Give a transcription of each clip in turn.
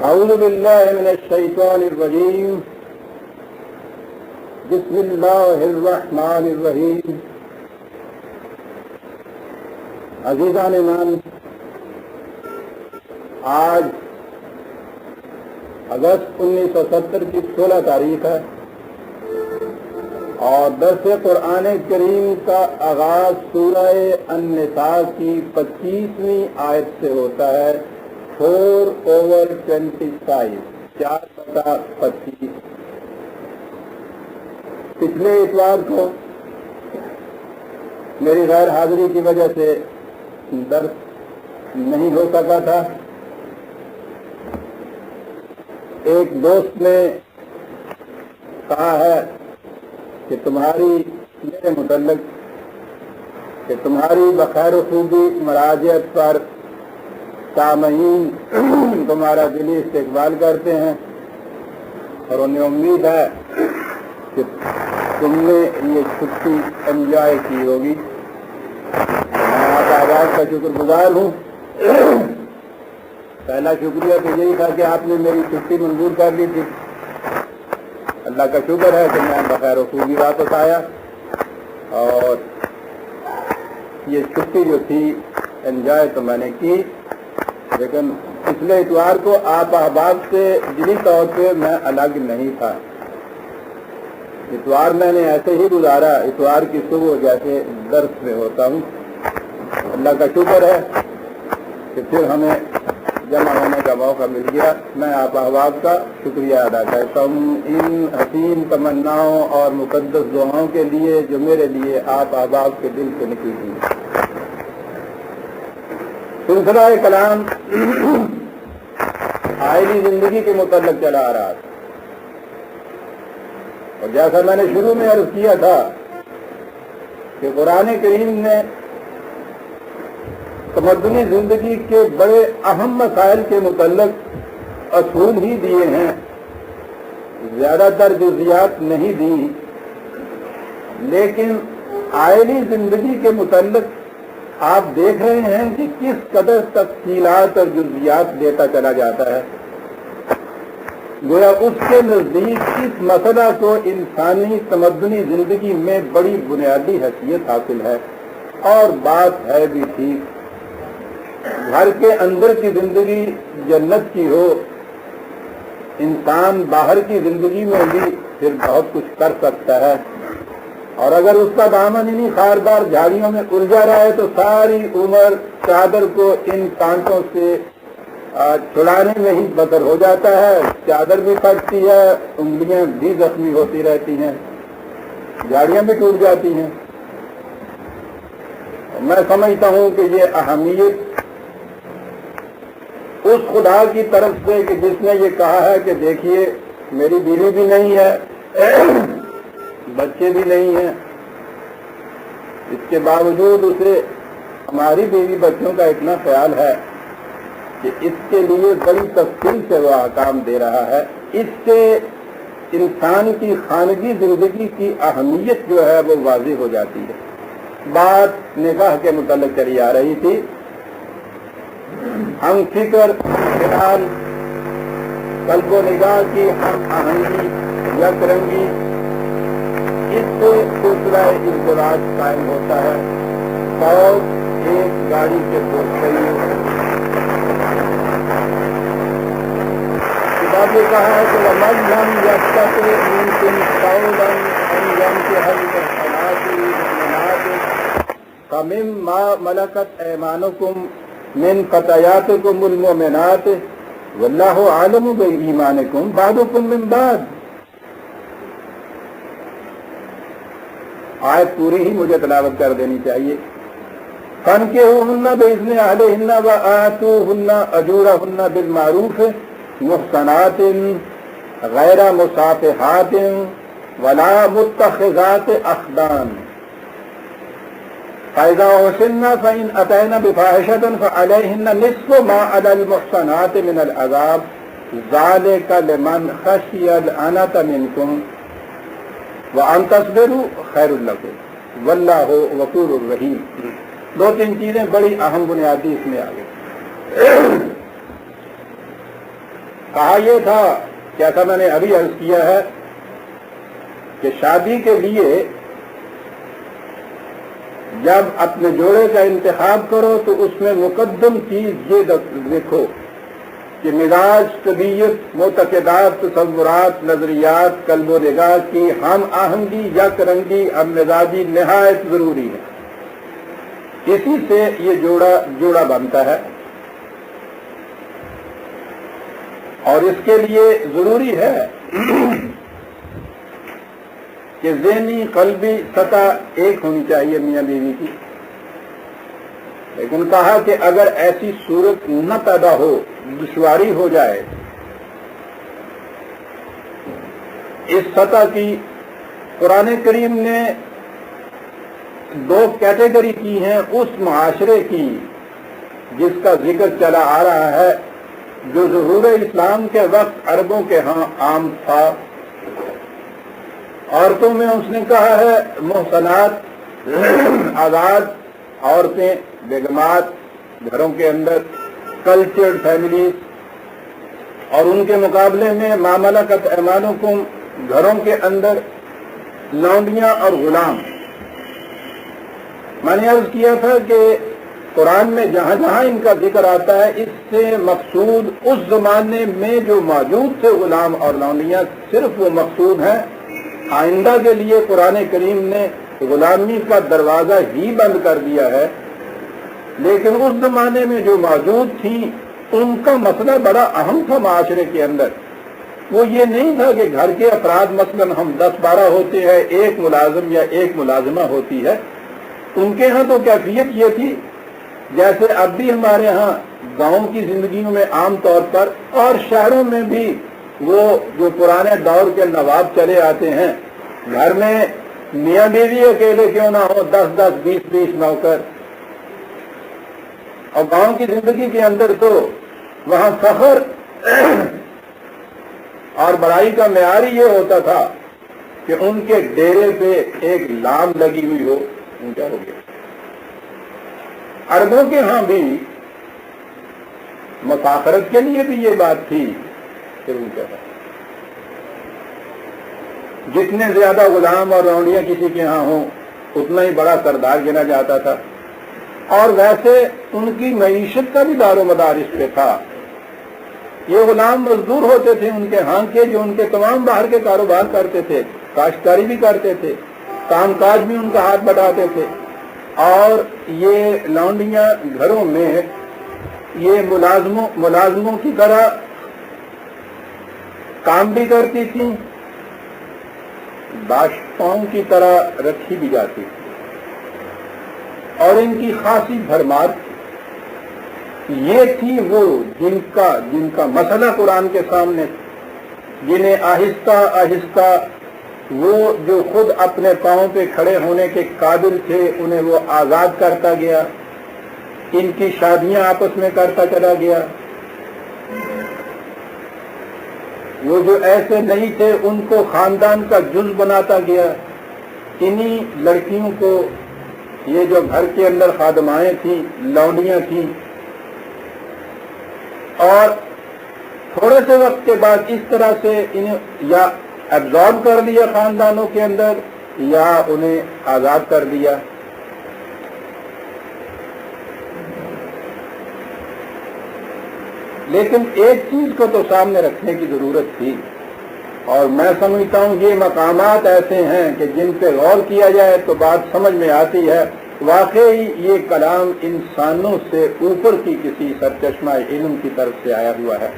اعوذ باللہ من الشیطان الرجیم بسم اللہ الرحمن الرحیم. عزیزان ایمان، آج اگست 1970 کی 16 تاریخ ہے اور درس قرآن کریم کا آغاز سورہ النساء کی 25ویں آیت سے ہوتا ہے. 4/25 4/25. پچھلے اتوار کو میری غیر حاضری کی وجہ سے درس نہیں ہو سکا تھا. ایک دوست نے کہا ہے کہ میرے متعلق کہ تمہاری بخیر و خوبی مراجعت پر سامعین تمہارا دلی استقبال کرتے ہیں اور انہیں امید ہے کہ تم نے یہ چھٹی انجوائے کی ہوگی. میں آپ آواز کا شکر گزار ہوں. پہلا شکریہ تو یہی تھا کہ آپ نے میری چھٹی منظور کر لی تھی. اللہ کا شکر ہے کہ میں بخیر و خوبی واپس آیا اور یہ چھٹی جو تھی انجوائے تو میں نے کی. لیکن پچھلے اتوار کو آپ احباب سے دلی طور پہ میں الگ نہیں تھا. اتوار میں نے ایسے ہی گزارا، اتوار کی صبح جیسے درس میں ہوتا ہوں. اللہ کا شکر ہے کہ پھر ہمیں جمع ہونے کا موقع مل گیا. میں آپ احباب کا شکریہ ادا کرتا ہوں ان حسین تمناؤں اور مقدس دعاؤں کے لیے جو میرے لیے آپ احباب کے دل سے نکلی تھی. سلسلہ کلام آئلی زندگی کے متعلق چلا آ رہا تھا اور جیسا میں نے شروع میں عرض کیا تھا کہ قرآن کریم نے تمدنی زندگی کے بڑے اہم مسائل کے متعلق اصول ہی دیے ہیں، زیادہ تر جزیات نہیں دی. لیکن آئلی زندگی کے متعلق آپ دیکھ رہے ہیں کہ کس قدر تفصیلات اور جزیات دیتا چلا جاتا ہے. گویا اس کے نزدیک اس مسئلہ کو انسانی تمدنی زندگی میں بڑی بنیادی حیثیت حاصل ہے. اور بات ہے بھی ٹھیک. گھر کے اندر کی زندگی جنت کی ہو، انسان باہر کی زندگی میں بھی پھر بہت کچھ کر سکتا ہے. اور اگر اس کا دامن انہیں خاردار جھاڑیوں میں الجھا رہا ہے تو ساری عمر چادر کو ان کانٹوں سے چھڑانے میں ہی بسر ہو جاتا ہے. چادر بھی پھٹتی ہے، انگلیاں بھی زخمی ہوتی رہتی ہیں، جھاڑیاں بھی ٹوٹ جاتی ہیں. میں سمجھتا ہوں کہ یہ اہمیت اس خدا کی طرف سے کہ جس نے یہ کہا ہے کہ دیکھیے میری بیوی بھی نہیں ہے، بچے بھی نہیں ہیں، اس کے باوجود اسے ہماری بیوی بچوں کا اتنا خیال ہے کہ اس کے لیے بڑی تفصیل سے وہ احکام دے رہا ہے. اس سے انسان کی خانگی زندگی کی اہمیت جو ہے وہ واضح ہو جاتی ہے. بات نکاح کے متعلق چلی آ رہی تھی. ہم فکر، خیال، قلب و نگاہ کی ہم آہنگی، یک رنگی، اس سے سلسلہ ازدواج قائم ہوتا ہے. اور ایک گاڑی کے دو پہیے. کتاب نے کہا ہے کہ وَمَنْ لَمْ يَسْتَطِعْ مِنْكُمْ طَوْلًا أَنْ يَنكِحَ الْمُحْصَنَاتِ الْمُؤْمِنَاتِ فَمِمَّا مَلَكَتْ أَيْمَانُكُمْ مِنْ فَتَيَاتِكُمُ الْمُؤْمِنَاتِ وَاللَّهُ أَعْلَمُ بِإِيمَانِكُمْ بَعْضُكُمْ مِنْ بَعْضٍ. آیت پوری ہی مجھے تلاوت کر دینی چاہیے. فَانكِحُوهُنَّ بِإِذْنِ أَهْلِهِنَّ وَآتُوهُنَّ أُجُورَهُنَّ بِالْمَعْرُوفِ مُحْصَنَاتٍ غَيْرَ مُصَافِحَاتٍ وَلَا مُتَّخِذَاتِ أَخْدَانٍ فَإِذَا أُحْصِنَّ فَإِنْ أَتَيْنَ بِفَاحِشَةٍ فَعَلَيْهِنَّ نِصْفُ مَا عَلَى الْمُحْصَنَاتِ مِنَ الْعَذَابِ ذَلِكَ لِمَنْ خَشِيَ الْعَنَتَ مِنْكُمْ وَأَنْ تَصْبِرُوا خَيْرٌ لَكُمْ وَاللَّهُ غَفُورٌ رَحِيمٌ. دو تین چیزیں بڑی اہم بنیادی اس میں آ گئی. کہا یہ تھا کہ ایسا میں نے ابھی عرض کیا ہے کہ شادی کے لیے جب اپنے جوڑے کا انتخاب کرو تو اس میں مقدم چیز یہ دیکھو کہ مزاج، طبیعت، معتقدات، تصورات، نظریات، قلب و نگاہ کی ہم آہنگی، یک رنگی، ہم مزاجی نہایت ضروری ہے۔ اسی سے یہ جوڑا بنتا ہے، اور اس کے لیے ضروری ہے کہ ذہنی قلبی سطح ایک ہونی چاہیے میاں بیوی کی۔ لیکن کہا کہ اگر ایسی صورت نہ پیدا ہو، دشواری ہو جائے اس سطح کی، قرآن کریم نے دو کیٹیگری کی ہیں اس معاشرے کی جس کا ذکر چلا آ رہا ہے، جو ظہور اسلام کے وقت عربوں کے ہاں عام تھا۔ عورتوں میں اس نے کہا ہے محصنات، آزاد عورتیں، بیگمات، گھروں کے اندر کلچرڈ فیملیز، اور ان کے مقابلے میں ما ملکت ایمانکم، گھروں کے اندر لونڈیاں اور غلام۔ میں نے عرض کیا تھا کہ قرآن میں جہاں جہاں ان کا ذکر آتا ہے اس سے مقصود اس زمانے میں جو موجود تھے غلام اور لونڈیاں، صرف وہ مقصود ہیں۔ آئندہ کے لیے قرآن کریم نے غلامی کا دروازہ ہی بند کر دیا ہے، لیکن اس زمانے میں جو موجود تھیں ان کا مسئلہ بڑا اہم تھا معاشرے کے اندر۔ وہ یہ نہیں تھا کہ گھر کے افراد مثلاً ہم 10-12 ہوتے ہیں، ایک ملازم یا ایک ملازمہ ہوتی ہے۔ ان کے ہاں تو کیفیت یہ تھی جیسے اب بھی ہمارے ہاں گاؤں کی زندگیوں میں عام طور پر اور شہروں میں بھی وہ جو پرانے دور کے نواب چلے آتے ہیں، گھر میں میاں بیوی اکیلے کیوں نہ ہو، 10-10 20-20 نوکر۔ اور گاؤں کی زندگی کے اندر تو وہاں فخر اور بڑائی کا معیار یہ ہوتا تھا کہ ان کے ڈیرے پہ ایک لام لگی ہوئی ہو، اونچا ہو گیا۔ عربوں کے ہاں بھی مفاخرت کے لیے بھی یہ بات تھی کہ اونچا تھا۔ جتنے زیادہ غلام اور لونڈیاں کسی کے ہاں ہوں اتنا ہی بڑا سردار گنا جاتا تھا، اور ویسے ان کی معیشت کا بھی دار و مدار اس پہ تھا۔ یہ غلام مزدور ہوتے تھے ان کے ہاں کے، جو ان کے تمام باہر کے کاروبار کرتے تھے، کاشتکاری بھی کرتے تھے، کام کاج بھی ان کا ہاتھ بٹاتے تھے، اور یہ لونڈیاں گھروں میں یہ ملازموں کی طرح کام بھی کرتی تھیں، بادشاہوں کی طرح رکھی بھی جاتی تھی، اور ان کی خاصی بھرمار تھی۔ یہ تھی وہ جن کا مسئلہ قرآن کے سامنے، جنہیں آہستہ آہستہ وہ جو خود اپنے پاؤں پہ کھڑے ہونے کے قابل تھے انہیں وہ آزاد کرتا گیا، ان کی شادیاں آپس میں کرتا چلا گیا۔ وہ جو ایسے نہیں تھے ان کو خاندان کا جز بناتا گیا۔ انہی لڑکیوں کو یہ جو گھر کے اندر خادمائیں تھیں، لونڈیاں تھیں، اور تھوڑے سے وقت کے بعد اس طرح سے انہیں یا ایبزارب کر لیا خاندانوں کے اندر یا انہیں آزاد کر دیا۔ لیکن ایک چیز کو تو سامنے رکھنے کی ضرورت تھی، اور میں سمجھتا ہوں یہ مقامات ایسے ہیں کہ جن پہ غور کیا جائے تو بات سمجھ میں آتی ہے۔ واقعی یہ کلام انسانوں سے اوپر کی کسی سرچشمہ علم کی طرف سے آیا ہوا ہے۔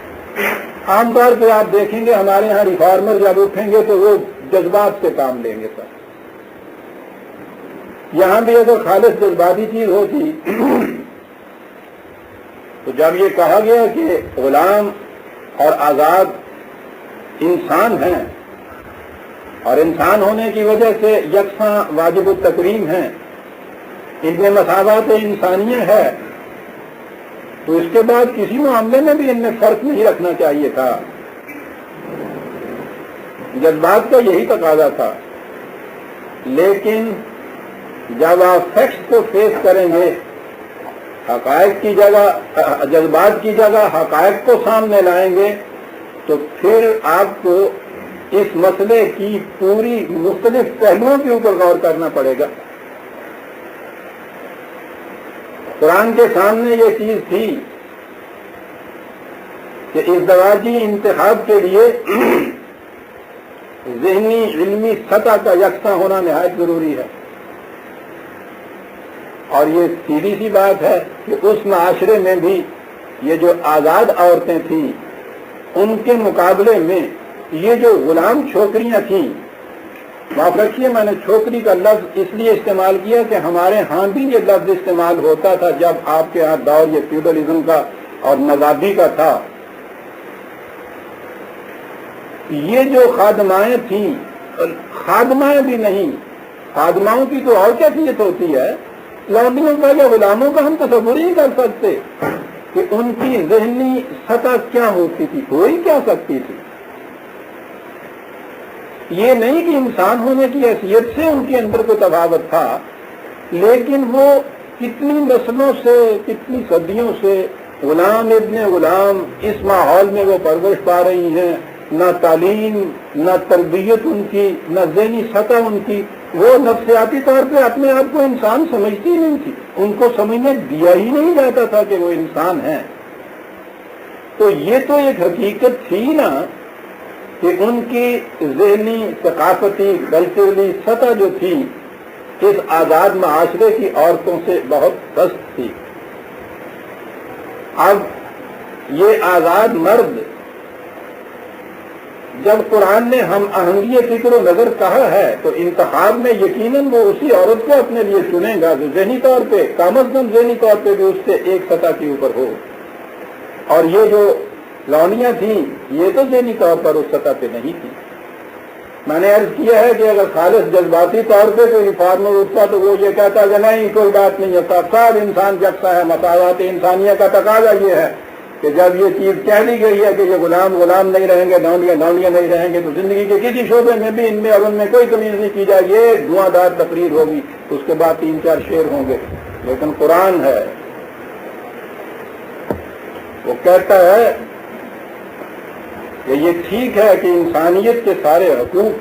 عام طور پہ آپ دیکھیں گے ہمارے ہاں ریفارمر جب اٹھیں گے تو وہ جذبات سے کام لیں گے سر۔ یہاں بھی اگر خالص جذباتی چیز ہوتی تو جب یہ کہا گیا کہ غلام اور آزاد انسان ہیں اور انسان ہونے کی وجہ سے یکساں واجب التکریم ہیں، ان میں مساوات انسانیہ ہے، تو اس کے بعد کسی معاملے میں بھی ان میں فرق نہیں رکھنا چاہیے تھا۔ جذبات کا یہی تقاضا تھا، لیکن جب آپ فیکٹس کو فیس کریں گے حقائق کی جگہ جذبات کی جگہ حقائق کو سامنے لائیں گے تو پھر آپ کو اس مسئلے کی پوری مختلف پہلوؤں کے اوپر غور کرنا پڑے گا۔ قرآن کے سامنے یہ چیز تھی کہ ازدواجی انتخاب کے لیے ذہنی علمی سطح کا یکساں ہونا نہایت ضروری ہے، اور یہ سیدھی سی بات ہے کہ اس معاشرے میں بھی یہ جو آزاد عورتیں تھیں ان کے مقابلے میں یہ جو غلام چھوکریاں تھیں، معاف رکھیے میں نے چھوکری کا لفظ اس لیے استعمال کیا کہ ہمارے ہاں بھی یہ لفظ استعمال ہوتا تھا جب آپ کے ہاں دور یہ فیوڈلزم کا اور نوابی کا تھا۔ یہ جو خادمائیں تھیں، خادمائیں بھی نہیں، خادماؤں کی تو اور کیفیت ہوتی ہے، لونڈیوں کا یا غلاموں کا ہم تصور ہی نہیں کر سکتے کہ ان کی ذہنی سطح کیا ہوتی تھی، ہو ہی کیا سکتی تھی۔ یہ نہیں کہ انسان ہونے کی حیثیت سے ان کے اندر کوئی تفاوت تھا، لیکن وہ کتنی نسلوں سے کتنی صدیوں سے غلام ابن غلام اس ماحول میں وہ پرورش پا رہی ہیں، نہ تعلیم نہ تربیت ان کی، نہ ذہنی سطح ان کی، وہ نفسیاتی طور پہ اپنے آپ کو انسان سمجھتی نہیں تھی، ان کو سمجھنے دیا ہی نہیں جاتا تھا کہ وہ انسان ہیں۔ تو یہ تو ایک حقیقت تھی نا کہ ان کی ذہنی ثقافتی کلچرلی سطح جو تھی اس آزاد معاشرے کی عورتوں سے بہت پست تھی۔ اب یہ آزاد مرد جب قرآن نے ہم آہنگی فکر و نظر کہا ہے تو انتخاب میں یقیناً وہ اسی عورت کو اپنے لیے چنے گا جو ذہنی طور پہ کم از کم ذہنی طور پہ بھی اس سے ایک سطح کے اوپر ہو، اور یہ جو لونیاں تھیں یہ تو ذہنی طور پر اس سطح پہ نہیں تھی۔ میں نے عرض کیا ہے کہ اگر خالص جذباتی طور پہ کوئی فارمر اٹھتا تو وہ یہ کہتا کہ نہیں کوئی بات نہیں ہے، سب انسان یکساں ہے، مساوات انسانیہ کا تقاضا یہ ہے کہ جب یہ چیز کہہ دی گئی ہے کہ یہ غلام غلام نہیں رہیں گے، لونڈیاں لونڈیاں نہیں رہیں گے، تو زندگی کے کسی شعبے میں بھی ان میں اور ان میں کوئی تمیز نہیں کی جائے، یہ دھواں دار تقریر ہوگی، اس کے بعد 3-4 شعر ہوں گے۔ لیکن قرآن ہے وہ کہتا ہے کہ یہ ٹھیک ہے کہ انسانیت کے سارے حقوق،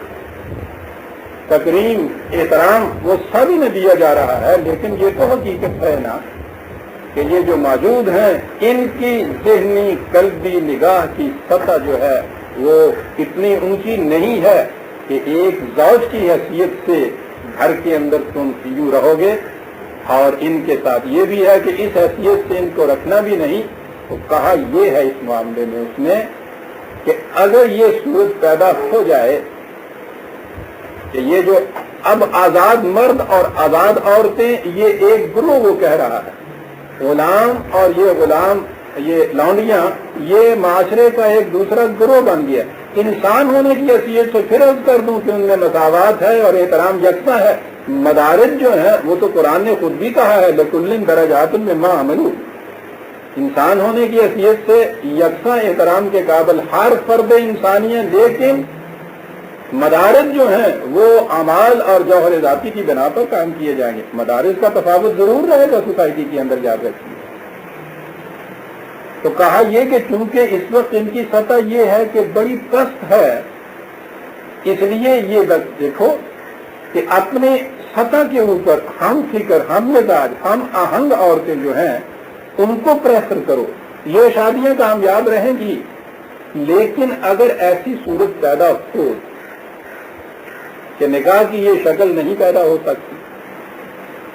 تکریم، احترام وہ سب انہیں دیا جا رہا ہے، لیکن یہ تو حقیقت ہے نا کہ یہ جو موجود ہیں ان کی ذہنی قلبی نگاہ کی سطح جو ہے وہ اتنی اونچی نہیں ہے کہ ایک زوج کی حیثیت سے گھر کے اندر تم یوں رہو گے، اور ان کے ساتھ یہ بھی ہے کہ اس حیثیت سے ان کو رکھنا بھی نہیں۔ تو کہا یہ ہے اس معاملے میں اس نے کہ اگر یہ صورت پیدا ہو جائے کہ یہ جو اب آزاد مرد اور آزاد عورتیں یہ ایک گروہ وہ کہہ رہا ہے، غلام اور یہ غلام یہ لونڈیاں یہ معاشرے کا ایک دوسرا گروہ بن گیا، انسان ہونے کی حیثیت سے پھر عرض کر دوں کہ ان میں مساوات ہے اور احترام یکساں ہے۔ مدارج جو ہیں وہ تو قرآن نے خود بھی کہا ہے لکل درجات مما عملوا، انسان ہونے کی حیثیت سے یکساں احترام کے قابل ہر فرد انسانی ہے، لیکن مدارج جو ہیں وہ اعمال اور جوہر ذاتی کی بنا پر کام کیے جائیں گے۔ مدارج کا تفاوت ضرور رہے گا سوسائٹی کے اندر جا کر۔ تو کہا یہ کہ چونکہ اس وقت ان کی سطح یہ ہے کہ بڑی پست ہے، اس لیے یہ دیکھو کہ اپنے سطح کے اوپر ہم فکر، ہم مزاج، ہم آہنگ عورتیں جو ہیں ان کو پریفر کرو۔ یہ شادیاں کامیاب رہیں گی، لیکن اگر ایسی صورت پیدا ہو کہ نکاح کی یہ شکل نہیں پیدا ہو سکتی،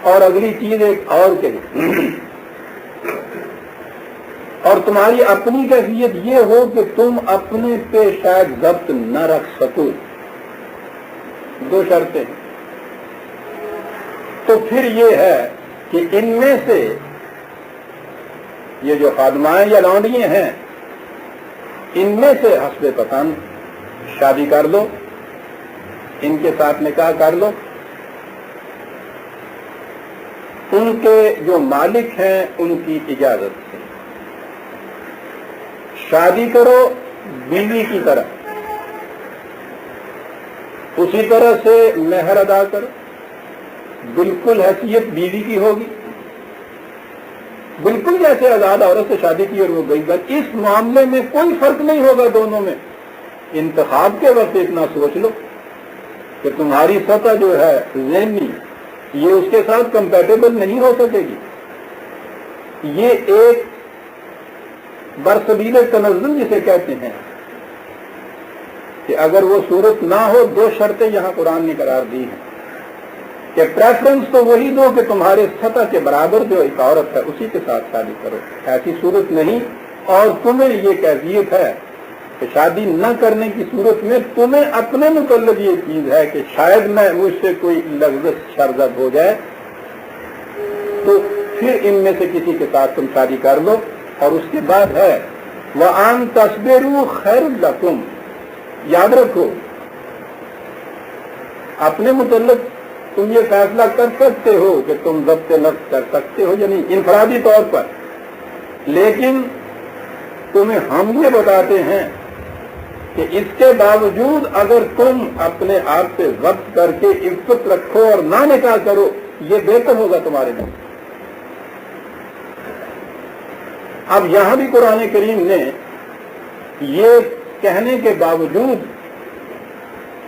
اور اگلی چیز ایک اور کہی، اور تمہاری اپنی کیفیت یہ ہو کہ تم اپنے پہ شاید ضبط نہ رکھ سکو، 2 شرطیں، تو پھر یہ ہے کہ ان میں سے یہ جو خادمائیں یا لونڈیاں ہیں ان میں سے حسب پسند شادی کر لو، ان کے ساتھ نکاح کر لو، ان کے جو مالک ہیں ان کی اجازت سے شادی کرو، بیوی کی طرح اسی طرح سے مہر ادا کرو، بالکل حیثیت بیوی کی ہوگی، جیسے آزاد عورت سے شادی کی اور وہ گئی بن، اس معاملے میں کوئی فرق نہیں ہوگا دونوں میں. انتخاب کے وقت اتنا سوچ لو کہ تمہاری سطح جو ہے ذہنی یہ اس کے ساتھ کمپیٹیبل نہیں ہو سکے گی. یہ ایک برسبیل تنزل جسے کہتے ہیں کہ اگر وہ صورت نہ ہو، دو شرطیں یہاں قرآن نے قرار دی ہیں کہ پریفرنس تو وہی دو کہ تمہارے سطح کے برابر جو ایک عورت ہے اسی کے ساتھ شادی کرو. ایسی صورت نہیں، اور تمہیں یہ کیفیت ہے کہ شادی نہ کرنے کی صورت میں تمہیں اپنے متعلق یہ چیز ہے کہ شاید میں مجھ سے کوئی لذت شرزد ہو جائے تو پھر ان میں سے کسی کے ساتھ تم شادی کر لو. اور اس کے بعد ہے وَأَن تَصْبِرُوا خَيْرٌ لَكُمْ. یاد رکھو اپنے متعلق تم یہ فیصلہ کر سکتے ہو کہ تم ضبط نفس کر سکتے ہو، یعنی انفرادی طور پر، لیکن تمہیں ہم یہ بتاتے ہیں کہ اس کے باوجود اگر تم اپنے آپ سے ضبط کر کے عفت رکھو اور نہ نکاح کرو یہ بہتر ہوگا تمہارے لیے. اب یہاں بھی قرآن کریم نے یہ کہنے کے باوجود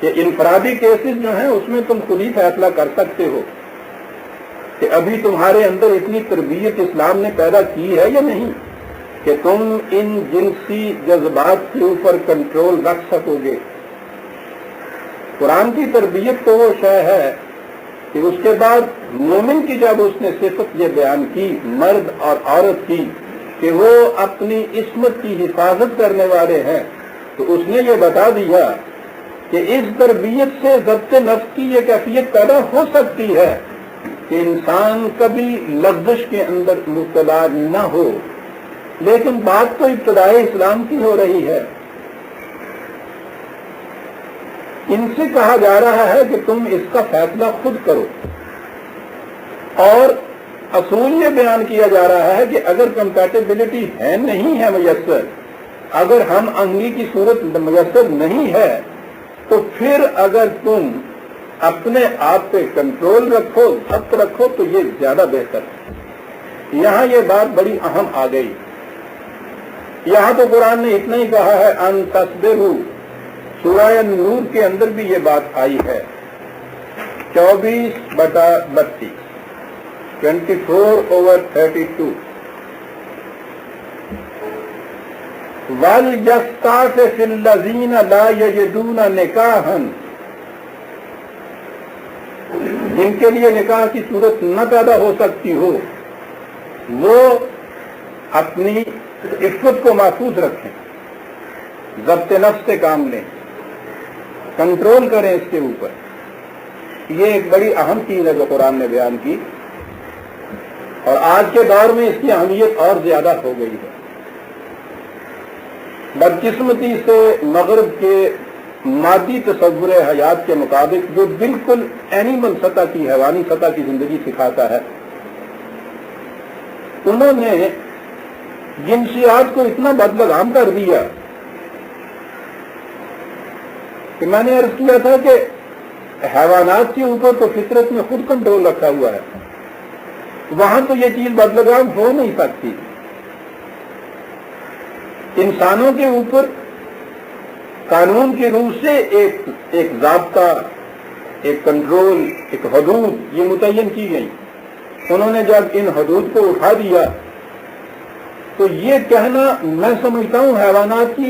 کہ انفرادی کیسز جو ہیں اس میں تم خود ہی فیصلہ کر سکتے ہو کہ ابھی تمہارے اندر اتنی تربیت اسلام نے پیدا کی ہے یا نہیں کہ تم ان جنسی جذبات کے اوپر کنٹرول رکھ سکو گے. قرآن کی تربیت تو وہ شے ہے کہ اس کے بعد مومن کی جب اس نے صفت یہ بیان کی مرد اور عورت کی کہ وہ اپنی عصمت کی حفاظت کرنے والے ہیں، تو اس نے یہ بتا دیا کہ اس تربیت سے ضبط نفس کی یہ کیفیت پیدا ہو سکتی ہے کہ انسان کبھی لغزش کے اندر مبتلا نہ ہو. لیکن بات تو ابتدائے اسلام کی ہو رہی ہے. ان سے کہا جا رہا ہے کہ تم اس کا فیصلہ خود کرو، اور اصول یہ بیان کیا جا رہا ہے کہ اگر کمپیٹیبلٹی ہے نہیں ہے میسر، اگر ہم انگی کی صورت میسر نہیں ہے تو پھر اگر تم اپنے آپ پہ کنٹرول رکھو، ضبط رکھو تو یہ زیادہ بہتر ہے. یہاں یہ بات بڑی اہم آ گئی. یہاں تو قرآن نے اتنا ہی کہا ہے ان تصبروا. سورہ نور کے اندر بھی یہ بات آئی ہے 24/32 24/32 وَلْيَسْتَعْفِفِ الَّذِينَ لَا يَجِدُونَ نِكَاحًا. جن کے لیے نکاح کی صورت نہ پیدا ہو سکتی ہو وہ اپنی عفت کو محفوظ رکھیں، ضبط نفس سے کام لیں، کنٹرول کریں اس کے اوپر. یہ ایک بڑی اہم چیز ہے جو قرآن نے بیان کی، اور آج کے دور میں اس کی اہمیت اور زیادہ ہو گئی ہے. بدقسمتی سے مغرب کے مادی تصور حیات کے مطابق جو بالکل اینیمل سطح کی، حیوانی سطح کی زندگی سکھاتا ہے، انہوں نے جنسیات کو اتنا بدلگام کر دیا کہ میں نے عرض کیا تھا کہ حیوانات کے اوپر تو فطرت میں خود کنٹرول رکھا ہوا ہے، وہاں تو یہ چیز بدلگام ہو نہیں سکتی. انسانوں کے اوپر قانون کی روح سے ایک ضابطہ، ایک کنٹرول، ایک حدود یہ متعین کی گئی. انہوں نے جب ان حدود کو اٹھا دیا تو یہ کہنا میں سمجھتا ہوں حیوانات کی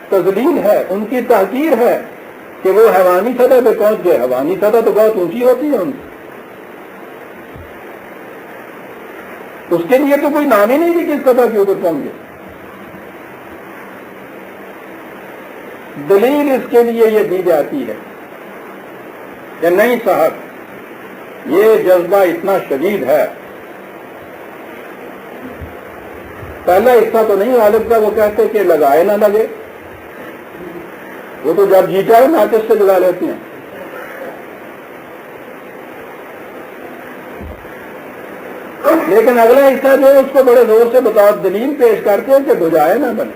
تذلیل ہے، ان کی تحقیر ہے کہ وہ حیوانی سطح پہ پہنچ گئے. حیوانی سطح تو بہت اونچی ہوتی ہے ان کی، اس کے لیے تو کوئی نام ہی نہیں کہ کس سطح کے اوپر پہنچ گئے. دلیل اس کے لیے یہ دی جاتی ہے کہ نہیں صاحب یہ جذبہ اتنا شدید ہے. پہلا حصہ تو نہیں غالب کا وہ کہتے کہ لگائے نہ لگے، وہ تو جب جیتا ہے ناقص سے لگا لیتے ہیں. لیکن اگلا حصہ جو ہے اس کو بڑے زور سے بطور دلیل پیش کرتے ہیں کہ بجائے نہ بنے.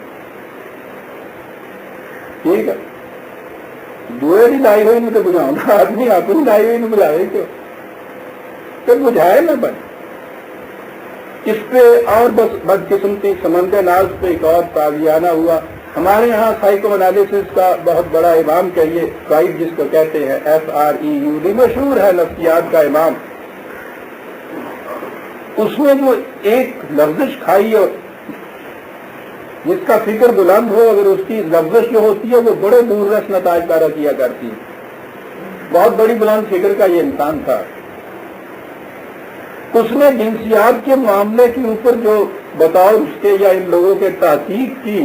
ٹھیک ہے، دوئے بھی لائی ہوئی نہیں تو بجاؤں گا، آدمی اپنی لائی ہوئی نہیں بجائے کیوں کہ بجھائے نہ بنے. اس پہ اور بس بدقسمتی سمند ناز پہ ایک اور تازیانہ ہوا. ہمارے یہاں سائیکو انالیسس کا بہت بڑا امام کہیے، فرائڈ جس کو کہتے ہیں، FREUD، مشہور ہے نفسیات کا امام. اس نے جو ایک لفظش کھائی اور جس کا فکر بلند ہو، اگر اس کی لفظش جو ہوتی ہے وہ بڑے دور رس نتائج پیدا کیا کرتی ہے. بہت بڑی بلند فکر کا یہ انسان تھا. اس نے جنسیات کے معاملے کے اوپر جو بطور اس کے یا ان لوگوں کے تحقیق کی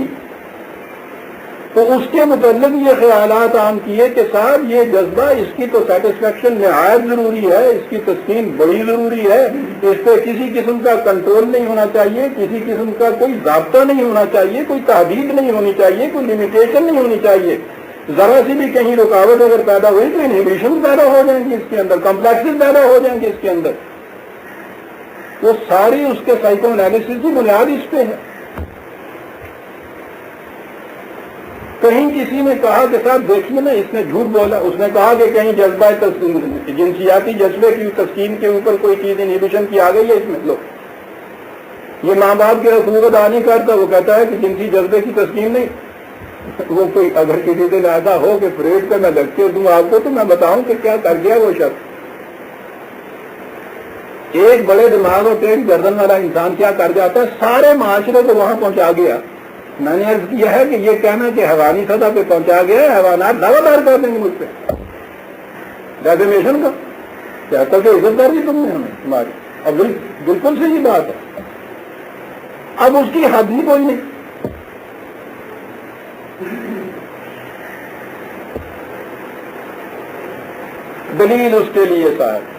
تو اس کے متعلق یہ خیالات عام کیے کہ صاحب یہ جذبہ، اس کی تو سیٹسفیکشن نہایت ضروری ہے، اس کی تسکین بڑی ضروری ہے، اس پہ کسی قسم کا کنٹرول نہیں ہونا چاہیے، کسی قسم کا کوئی ضابطہ نہیں ہونا چاہیے، کوئی تحدید نہیں ہونی چاہیے، کوئی لمیٹیشن نہیں ہونی چاہیے. ذرا سی بھی کہیں رکاوٹ اگر پیدا ہوئی تو انہیبیشن پیدا ہو جائیں گے اس کے اندر، کمپلیکسز پیدا ہو جائیں گے اس کے اندر. وہ ساری اس کے سائیکو انالیسس کی بنیاد اس پہ ہے. کہیں کسی نے کہا کہ صاحب دیکھیے نا اس نے جھوٹ بولا، اس نے کہا کہ کہیں جذبہ جنسیاتی جذبے کی تسکین کے اوپر کوئی چیز انہیبیشن کی آ گئی ہے اس میں. لو یہ ماں باپ کے حقوق ادا نہیں کرتا، وہ کہتا ہے کہ جنسی جذبے کی تسکین نہیں. وہ کوئی اگر کسی سے ایسا ہو کہ فریڈ پہ میں لیکچر دوں آپ کو تو میں بتاؤں کہ کیا کر گیا وہ شخص. ایک بڑے دماغ اور ٹیڑھ گردن والا انسان کیا کر جاتا ہے، سارے معاشرے کو وہاں پہنچا گیا. میں نے عرض کیا ہے کہ یہ کہنا کہ حیوانی سطح پہ پہنچا گیا ہے، حیوانات دعویدار کر دیں گے مجھ پہ ڈیفیمیشن کا. کہتا کہ عزت دار دی تم نے ہمیں تمہاری. اب بالکل صحیح بات ہے. اب اس کی حد ہی کوئی نہیں. دلیل اس کے لیے صاحب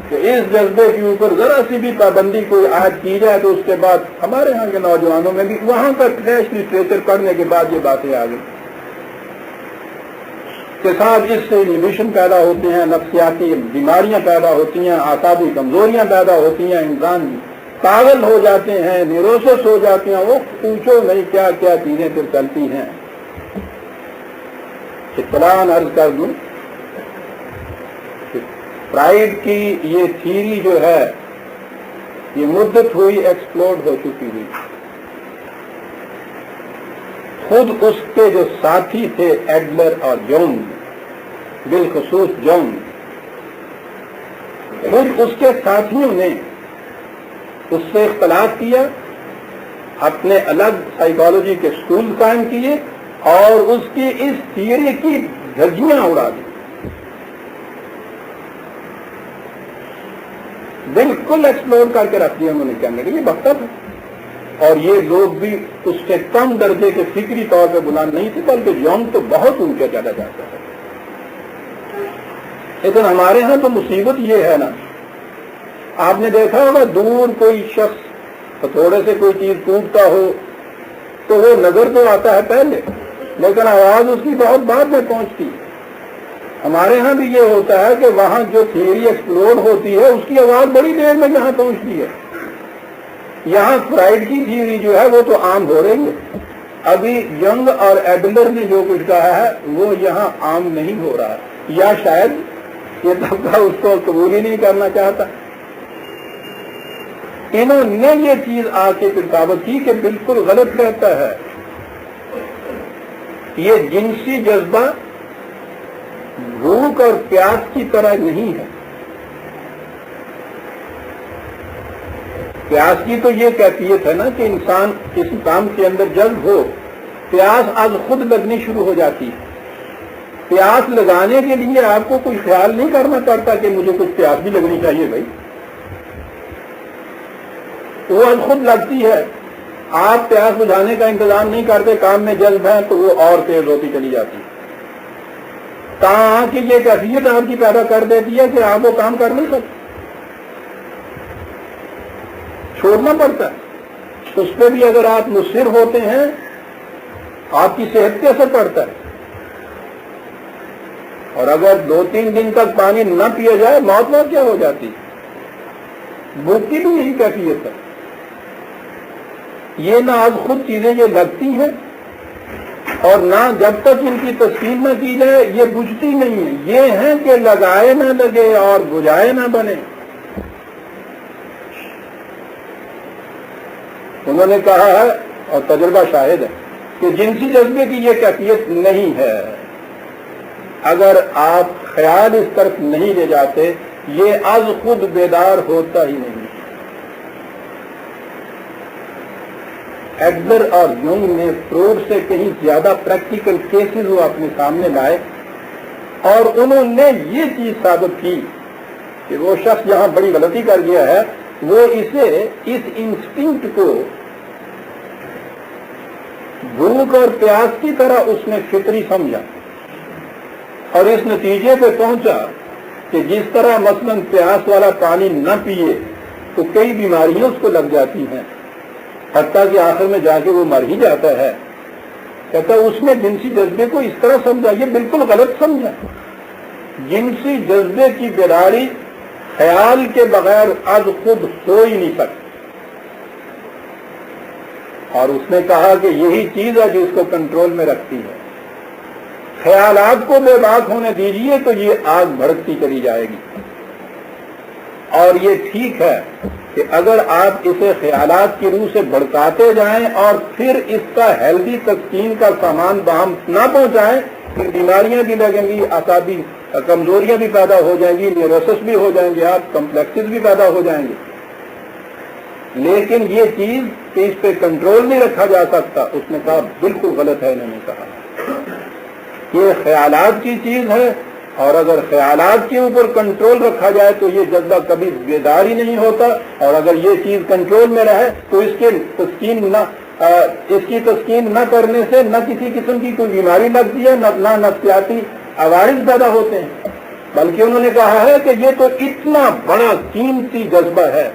کہ اس جذبے کے اوپر ذرا سی بھی پابندی کوئی عائد کی جائے تو اس کے بعد ہمارے ہاں کے نوجوانوں میں بھی وہاں کا ٹریش لٹریچر پڑھنے کے بعد یہ باتیں آ گئی کہ صاحب اس سے انہیبیشن پیدا ہوتے ہیں، نفسیاتی بیماریاں پیدا ہوتی ہیں، اعصابی کمزوریاں پیدا ہوتی ہیں، انسان پاگل ہو جاتے ہیں، نیروسس ہو جاتے ہیں. وہ پوچھو نہیں کیا کیا چیزیں پھر چلتی ہیں. اطلاع عرض کر دوں، فرائڈ کی یہ تھیری جو ہے یہ مدت ہوئی ایکسپلوڈ ہو چکی ہوئی. خود اس کے جو ساتھی تھے ایڈلر اور جونز، بالخصوص جونز، خود اس کے ساتھیوں نے اس سے اختلاف کیا، اپنے الگ سائیکالوجی کے اسکول قائم کیے اور اس کی اس تھیوری کی دھجیاں اڑا دی. بالکل ایکسپلور کر کے رکھ دیا انہوں نے. کہنے لگے یہ بختہ تھا. اور یہ لوگ بھی اس سے کم درجے کے فکری طور پہ بلند نہیں تھے، بلکہ یونگ تو بہت اونچا چلا جاتا ہے. لیکن ہمارے ہاں تو مصیبت یہ ہے نا، آپ نے دیکھا ہوگا دور کوئی شخص تھوڑے سے کوئی چیز ٹوٹتا ہو تو وہ نظر تو آتا ہے پہلے، لیکن آواز اس کی بہت بعد میں پہنچتی ہے. ہمارے ہاں بھی یہ ہوتا ہے کہ وہاں جو تھیوری ایکسپلور ہوتی ہے اس کی آواز بڑی دیر میں یہاں پہنچتی ہے. یہاں فرائڈ کی تھیوری جو ہے وہ تو عام ہو رہی ہے. ابھی ینگ اور ایڈلر نے جو کچھ کہا ہے وہ یہاں عام نہیں ہو رہا، یا شاید یہ طبقہ اس کو قبول ہی نہیں کرنا چاہتا. انہوں نے یہ چیز آ کے پھر ثابت کی کہ بالکل غلط رہتا ہے. یہ جنسی جذبہ بھوک اور پیاس کی طرح نہیں ہے. پیاس کی تو یہ کیفیت ہے نا کہ انسان کسی کام کے اندر جذب ہو، پیاس از خود لگنی شروع ہو جاتی ہے. پیاس لگانے کے لیے آپ کو کوئی خیال نہیں کرنا پڑتا کہ مجھے کچھ پیاس بھی لگنی چاہیے بھائی، وہ از خود لگتی ہے. آپ پیاس بجھانے کا انتظام نہیں کرتے، کام میں جذب ہے تو وہ اور تیز ہوتی چلی جاتی ہے. کہاں کہ یہ کیفیت آپ کی پیدا کر دیتی ہے کہ آپ وہ کام کر نہیں سکتے، چھوڑنا پڑتا ہے. اس پہ بھی اگر آپ مصر ہوتے ہیں آپ کی صحت پہ اثر پڑتا ہے. اور اگر 2-3 دن تک پانی نہ پیا جائے موت میں کیا ہو جاتی. بھوک کی بھی یہی کیفیت ہے. یہ نہ آج خود چیزیں یہ لگتی ہیں اور نہ جب تک ان کی تسکین نہ کی جائے یہ بجھتی نہیں ہے. یہ ہیں کہ لگائے نہ لگے اور بجھائے نہ بنے. انہوں نے کہا ہے اور تجربہ شاہد ہے کہ جنسی جذبے کی یہ کیفیت نہیں ہے. اگر آپ خیال اس طرف نہیں لے جاتے یہ از خود بیدار ہوتا ہی نہیں. ایڈلر اور یونگ نے فروڈ سے کہیں زیادہ پریکٹیکل کیسز وہ اپنے سامنے لائے اور انہوں نے یہ چیز ثابت کی کہ وہ شخص یہاں بڑی غلطی کر گیا ہے. وہ اسے اس انسٹنکٹ کو بھوک اور پیاس کی طرح اس نے فطری سمجھا اور اس نتیجے پہ پہنچا کہ جس طرح مثلاً پیاس والا پانی نہ پیے تو کئی بیماریاں اس کو لگ جاتی ہیں، حتیٰ کہ آخر میں جا کے وہ مر ہی جاتا ہے. کہتا اس نے جنسی جذبے کو اس طرح سمجھا، یہ بالکل غلط سمجھا. جنسی جذبے کی بیداری خیال کے بغیر از خود ہو ہی نہیں سکتی. اور اس نے کہا کہ یہی چیز ہے جو اس کو کنٹرول میں رکھتی ہے. خیالات کو بے باک ہونے دیجیے تو یہ آگ بھڑکتی چلی جائے گی. اور یہ ٹھیک ہے کہ اگر آپ اسے خیالات کی روح سے بھڑکاتے جائیں اور پھر اس کا ہیلدی تسکین کا سامان باہم نہ پہنچائیں پھر بیماریاں بھی لگیں گی، اعصابی کمزوریاں بھی پیدا ہو جائیں گی، نیوروسس بھی ہو جائیں گے، آپ کمپلیکسز بھی پیدا ہو جائیں گے. لیکن یہ چیز کہ اس پہ کنٹرول نہیں رکھا جا سکتا، اس نے کہا بالکل غلط ہے. انہوں نے کہا یہ خیالات کی چیز ہے اور اگر خیالات کے اوپر کنٹرول رکھا جائے تو یہ جذبہ کبھی بیدار ہی نہیں ہوتا. اور اگر یہ چیز کنٹرول میں رہے تو اس کی تسکین نہ کرنے سے نہ کسی قسم کی کوئی بیماری لگتی ہے، نہ نفسیاتی عوارض پیدا ہوتے ہیں. بلکہ انہوں نے کہا ہے کہ یہ تو اتنا بڑا قیمتی جذبہ ہے،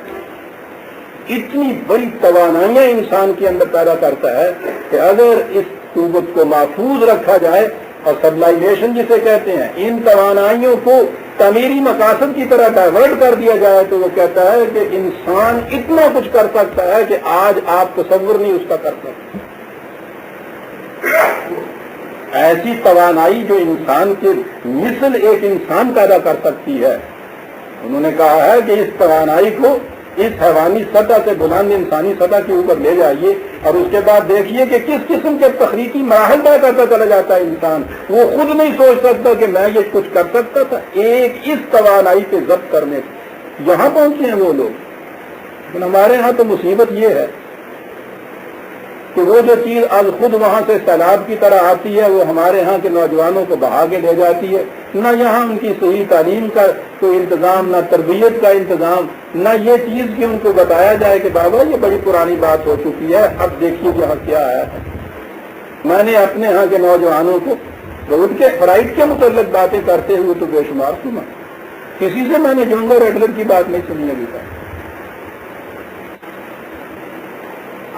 اتنی بڑی توانائیاں انسان کے اندر پیدا کرتا ہے کہ اگر اس قوت کو محفوظ رکھا جائے اور سبلائمیشن جسے کہتے ہیں، ان توانائیوں کو تعمیری مقاصد کی طرح ڈائیورٹ کر دیا جائے تو وہ کہتا ہے کہ انسان اتنا کچھ کر سکتا ہے کہ آج آپ تصور نہیں اس کا کر سکتے. ایسی توانائی جو انسان کے مثل ایک انسان پیدا کر سکتی ہے. انہوں نے کہا ہے کہ اس توانائی کو اس حیوانی سطح سے بلند انسانی سطح کے اوپر لے جائیے اور اس کے بعد دیکھیے کہ کس قسم کے تخلیقی مراحل طے کرتا چلا جاتا ہے انسان. وہ خود نہیں سوچ سکتا کہ میں یہ کچھ کر سکتا تھا. ایک اس توانائی پہ ضبط کرنے سے یہاں پہنچے ہیں وہ لوگ. لیکن ہمارے ہاں تو مصیبت یہ ہے کہ وہ جو چیز از خود وہاں سے سیلاب کی طرح آتی ہے وہ ہمارے ہاں کے نوجوانوں کو بہا کے لے جاتی ہے. نہ یہاں ان کی صحیح تعلیم کا کوئی انتظام، نہ تربیت کا انتظام، نہ یہ چیز کہ ان کو بتایا جائے کہ بابا یہ بڑی پرانی بات ہو چکی ہے، اب دیکھیے یہاں کیا ہے. میں نے اپنے ہاں کے نوجوانوں کو روڈ کے فرائٹ کے متعلق باتیں کرتے ہوئے تو بے شمار سنا. کسی سے میں نے یونگ اور ایڈلر کی بات نہیں سنی ابھی تک.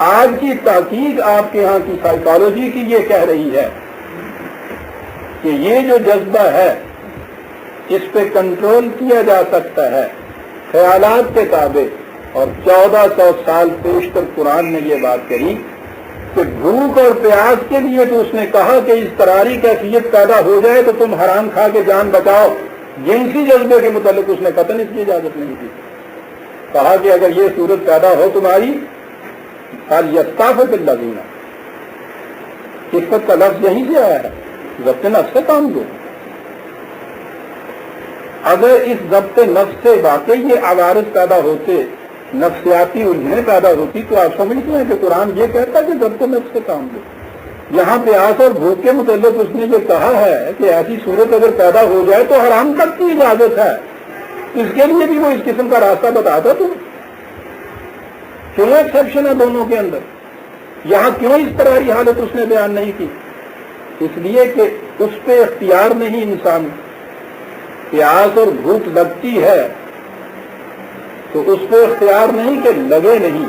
آج کی تحقیق آپ کے ہاں کی سائیکالوجی کی یہ کہہ رہی ہے کہ یہ جو جذبہ ہے اس پہ کنٹرول کیا جا سکتا ہے خیالات کے تابع. اور 1400 سال پیشتر قرآن نے یہ بات کہی کہ بھوک اور پیاس کے لیے تو اس نے کہا کہ اضطراری کیفیت پیدا ہو جائے تو تم حرام کھا کے جان بچاؤ. جنسی جذبے کے متعلق اس نے قطعاً اس کی اجازت نہیں دی. کہا کہ اگر یہ صورت پیدا ہو تمہاری الذین، عفت کا لفظ یہیں سے آیا ہے، ضبط نفس سے کام دو. اگر اس ضبط نفس سے واقعی یہ عوارض پیدا ہوتے، نفسیاتی الجھنیں پیدا ہوتی تو آپ سمجھتے ہیں کہ قرآن یہ کہتا کہ ضبط نفس سے کام دو. یہاں پیاس اور بھوک کے متعلق اس نے جو کہا ہے کہ ایسی صورت اگر پیدا ہو جائے تو حرام تک کی اجازت ہے. اس کے لیے بھی وہ اس قسم کا راستہ بتاتا تو کیوں ایکسیپشن ہے دونوں کے اندر؟ یہاں کیوں اس طرح کی حالت اس نے بیان نہیں کی؟ اس لیے کہ اس پہ اختیار نہیں. انسان پیاس اور بھوک لگتی ہے تو اس پہ اختیار نہیں کہ لگے نہیں.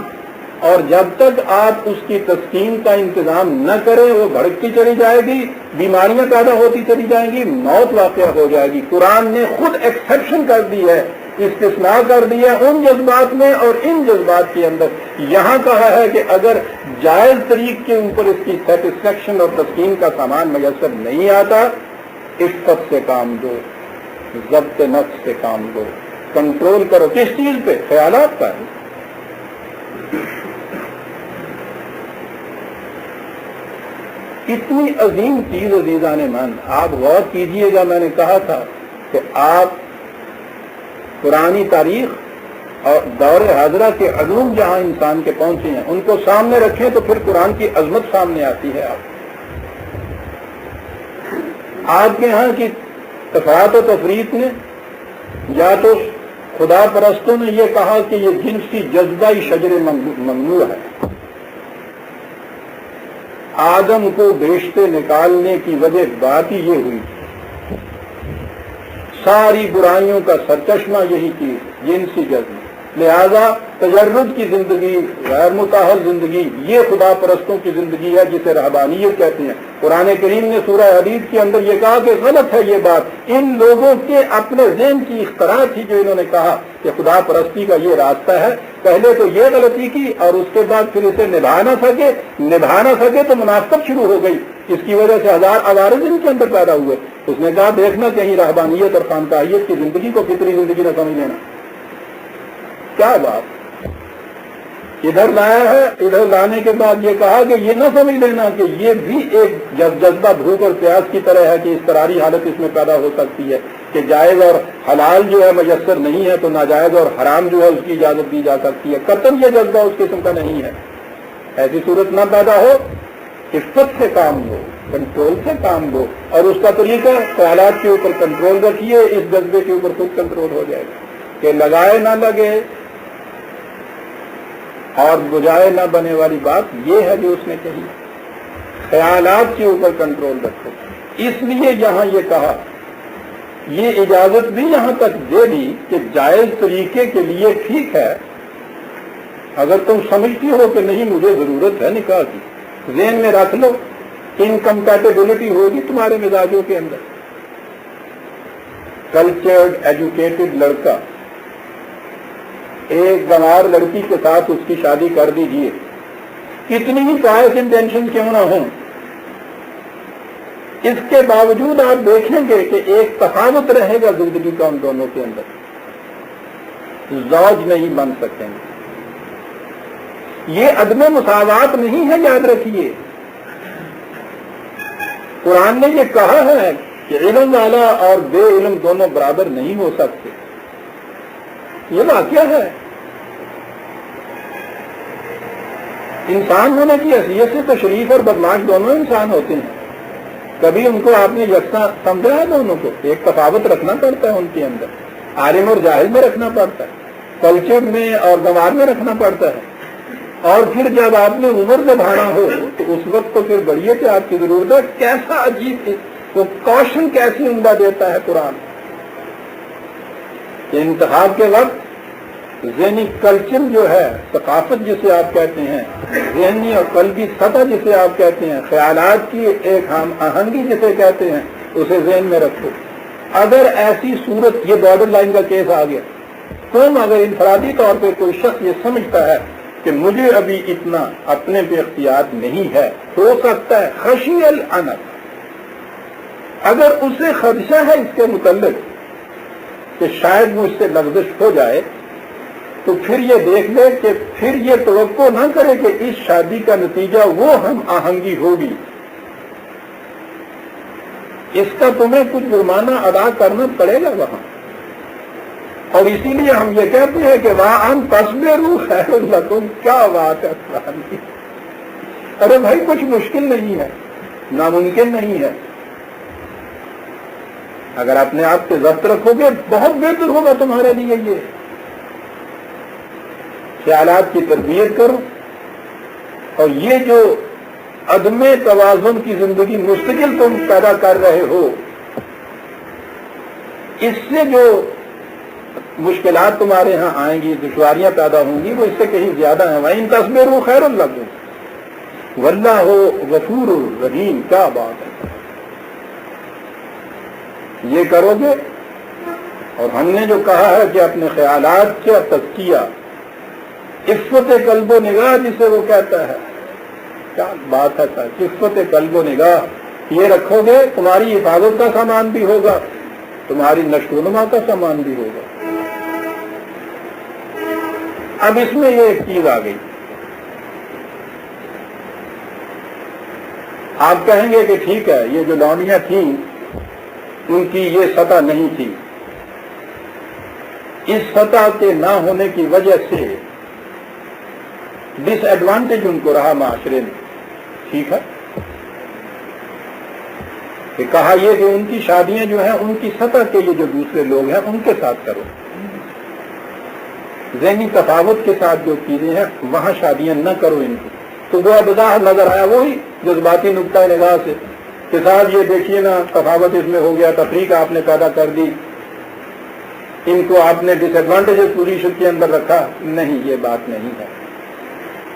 اور جب تک آپ اس کی تسکین کا انتظام نہ کریں وہ بھڑکتی چلی جائے گی، بیماریاں پیدا ہوتی چلی جائیں گی، موت واقع ہو جائے گی. قرآن نے خود ایکسیپشن کر دی ہے، استثناء کر دیا ان جذبات میں اور ان جذبات کے اندر. یہاں کہا ہے کہ اگر جائز طریق کے اوپر اس کی سیٹسفیکشن اور تسکین کا سامان میسر نہیں آتا، عفت سے کام دو، ضبط نفس سے کام دو. کنٹرول کرو. کس چیز پہ؟ خیالات پر. اتنی عظیم چیز عزیزان من، آپ غور کیجئے گا، میں نے کہا تھا کہ آپ پرانی تاریخ اور دور حاضرہ کے علوم جہاں انسان کے پہنچے ہیں ان کو سامنے رکھیں تو پھر قرآن کی عظمت سامنے آتی ہے۔ آپ کے ہاں کی تفرقہ و تفریق نے یا تو خدا پرستوں نے یہ کہا کہ یہ جنسی جذبہ شجر ممنوع ہے، آدم کو بیشتے نکالنے کی وجہ بات ہی یہ ہوئی، ساری برائیوں کا سرچشمہ یہی چیز جنسی جذبہ، لہذا تجرد کی زندگی، غیر متاہل زندگی، یہ خدا پرستوں کی زندگی ہے جسے رہبانیت کہتے ہیں۔ قرآن کریم نے سورہ حدید کے اندر یہ کہا کہ غلط ہے یہ بات، ان لوگوں کے اپنے ذہن کی اختراع تھی جو انہوں نے کہا کہ خدا پرستی کا یہ راستہ ہے۔ پہلے تو یہ غلطی کی اور اس کے بعد پھر اسے نبھا نہ سکے تو منافقت شروع ہو گئی، اس کی وجہ سے ہزار عوارض ان کے اندر پیدا ہوئے۔ اس نے کہا دیکھنا کہیں رہبانیت اور خانقاہیت کی زندگی کو فطری زندگی نہ سمجھ لینا۔ کیا بات ادھر لایا ہے، ادھر لانے کے بعد یہ کہا کہ یہ نہ سمجھ لینا کہ یہ بھی ایک جذبہ بھوک اور پیاس کی طرح ہے کہ اضطراری حالت اس میں پیدا ہو سکتی ہے کہ جائز اور حلال جو ہے میسر نہیں ہے تو ناجائز اور حرام جو ہے اس کی اجازت دی جا سکتی ہے۔ قطعاً یہ جذبہ اس قسم کا نہیں ہے، ایسی صورت نہ پیدا ہو، عفت سے کام لو، کنٹرول سے کام لو، اور اس کا طریقہ خیالات کے اوپر کنٹرول رکھیے، اس جذبے کے اوپر خود کنٹرول ہو جائے گا کہ لگائے نہ لگے اور بجائے نہ بنے والی بات یہ ہے جو اس نے کہی، خیالات کے اوپر کنٹرول رکھو۔ اس لیے یہاں یہ کہا، یہ اجازت بھی یہاں تک دے دی کہ جائز طریقے کے لیے ٹھیک ہے اگر تم سمجھتی ہو کہ نہیں مجھے ضرورت ہے نکاح کی، ذہن میں رکھ لو، انکمپیٹیبلٹی ہوگی تمہارے مزاجوں کے اندر۔ کلچرڈ ایجوکیٹڈ لڑکا ایک گنوار لڑکی کے ساتھ اس کی شادی کر دیجئے، کتنی ہی چوائس انٹینشن کیوں نہ ہوں، اس کے باوجود آپ دیکھیں گے کہ ایک تفاوت رہے گا زندگی کا ان دونوں کے اندر، زوج نہیں بن سکیں گے۔ یہ عدم مساوات نہیں ہے، یاد رکھیے، قرآن نے یہ کہا ہے کہ علم والا اور بے علم دونوں برابر نہیں ہو سکتے، یہ واقعہ ہے۔ انسان ہونے کی حیثیت سے تو شریف اور بدماش دونوں انسان ہوتے ہیں، کبھی ان کو آپ نے یکساں سمجھا ہے؟ دونوں کو ایک تفاوت رکھنا پڑتا ہے ان کے اندر، عالم اور جاہل میں رکھنا پڑتا ہے، کلچر میں اور گنوار میں رکھنا پڑتا ہے، اور پھر جب آپ نے عمر سے بھاڑا ہو تو اس وقت تو پھر بڑھئے کہ آپ کی ضرورت ہے۔ کیسا عجیب وہ کوشن کیسی عمدہ دیتا ہے قرآن کہ انتخاب کے وقت ذہنی کلچر جو ہے، ثقافت جسے آپ کہتے ہیں، ذہنی اور قلبی سطح جسے آپ کہتے ہیں، خیالات کی ایک ہم آہنگی جسے کہتے ہیں، اسے ذہن میں رکھو۔ اگر ایسی صورت، یہ بارڈر لائن کا کیس آ گیا، تم اگر انفرادی طور پہ کوئی شخص یہ سمجھتا ہے کہ مجھے ابھی اتنا اپنے پہ اختیار نہیں ہے، ہو سکتا ہے خشی العنت، اگر اسے خدشہ ہے اس کے متعلق کہ شاید مجھ سے لغزش ہو جائے، تو پھر یہ دیکھ لے کہ پھر یہ توقع نہ کرے کہ اس شادی کا نتیجہ وہ ہم آہنگی ہوگی، اس کا تمہیں کچھ جرمانہ ادا کرنا پڑے گا وہاں۔ اور اسی لیے ہم یہ کہتے ہیں کہ وہاں تصبروا خیر لکم، کیا بات ہے قرآن کی۔ ارے بھائی کچھ مشکل نہیں ہے، ناممکن نہیں ہے، اگر اپنے آپ سے ضبط رکھو گے بہت بہتر ہوگا تمہارے لیے۔ یہ خیالات کی تربیت کرو، اور یہ جو عدم توازن کی زندگی مستقل تم پیدا کر رہے ہو، اس سے جو مشکلات تمہارے ہاں آئیں گی، دشواریاں پیدا ہوں گی، وہ اس سے کہیں زیادہ ہیں۔ وَإِن تَصْبِرُوا خَيْرٌ لَكُمْ وَاللَّهُ غَفُورٌ رَحِيمٌ، کیا بات ہے، یہ کرو گے۔ اور ہم نے جو کہا ہے کہ اپنے خیالات کا تزکیہ، عفت قلب و نگاہ جسے وہ کہتا ہے، کیا بات ہے سر، عفت قلب و نگاہ یہ رکھو گے، تمہاری حفاظت کا سامان بھی ہوگا، تمہاری نشو و نما کا سامان بھی ہوگا۔ اب اس میں یہ ایک چیز آ گئی، آپ کہیں گے کہ ٹھیک ہے، یہ جو لونیاں تھیں ان کی یہ سطح نہیں تھی، اس سطح کے نہ ہونے کی وجہ سے ڈس ایڈوانٹیج ان کو رہا معاشرے میں، ٹھیک ہے، کہ کہا یہ کہ ان کی شادیاں جو ہیں ان کی سطح کے یہ جو دوسرے لوگ ہیں ان کے ساتھ کرو، ذہنی تفاوت کے ساتھ جو چیزیں ہیں وہاں شادیاں نہ کرو ان کی۔ تو وہ بظاہر نظر آیا وہی جذباتی نقطۂ نگاہ سے کہ صاحب یہ دیکھیے نا تفاوت اس میں ہو گیا، تفریق آپ نے پیدا کر دی، ان کو آپ نے ڈس ایڈوانٹیجز پوزیشن کے اندر رکھا۔ نہیں، یہ بات نہیں ہے۔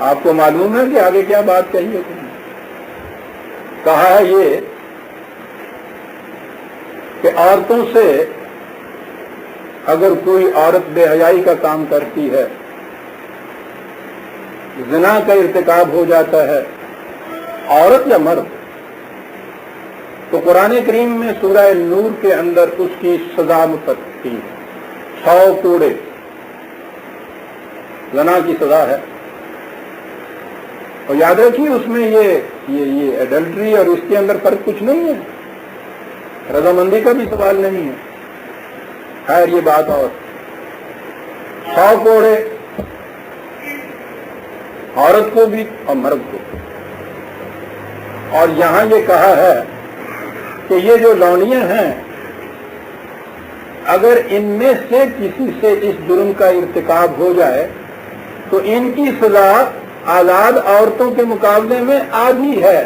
آپ کو معلوم ہے کہ آگے کیا بات کہی ہے؟ کہا ہے یہ کہ عورتوں سے اگر کوئی عورت بے حیائی کا کام کرتی ہے، زنا کا ارتکاب ہو جاتا ہے، عورت یا مرد، تو قرآن کریم میں سورہ نور کے اندر اس کی سزا متفق ہے، 100 کوڑے زنا کی سزا ہے۔ اور یاد رکھیے اس میں یہ ایڈلٹری اور اس کے اندر فرق کچھ نہیں ہے، رضامندی کا بھی سوال نہیں ہے۔ خیر یہ بات، اور 100 کوڑے عورت کو بھی اور مرد کو۔ اور یہاں یہ کہا ہے کہ یہ جو لونیاں ہیں اگر ان میں سے کسی سے اس جرم کا ارتکاب ہو جائے تو ان کی سزا آزاد عورتوں کے مقابلے میں آدھی ہے،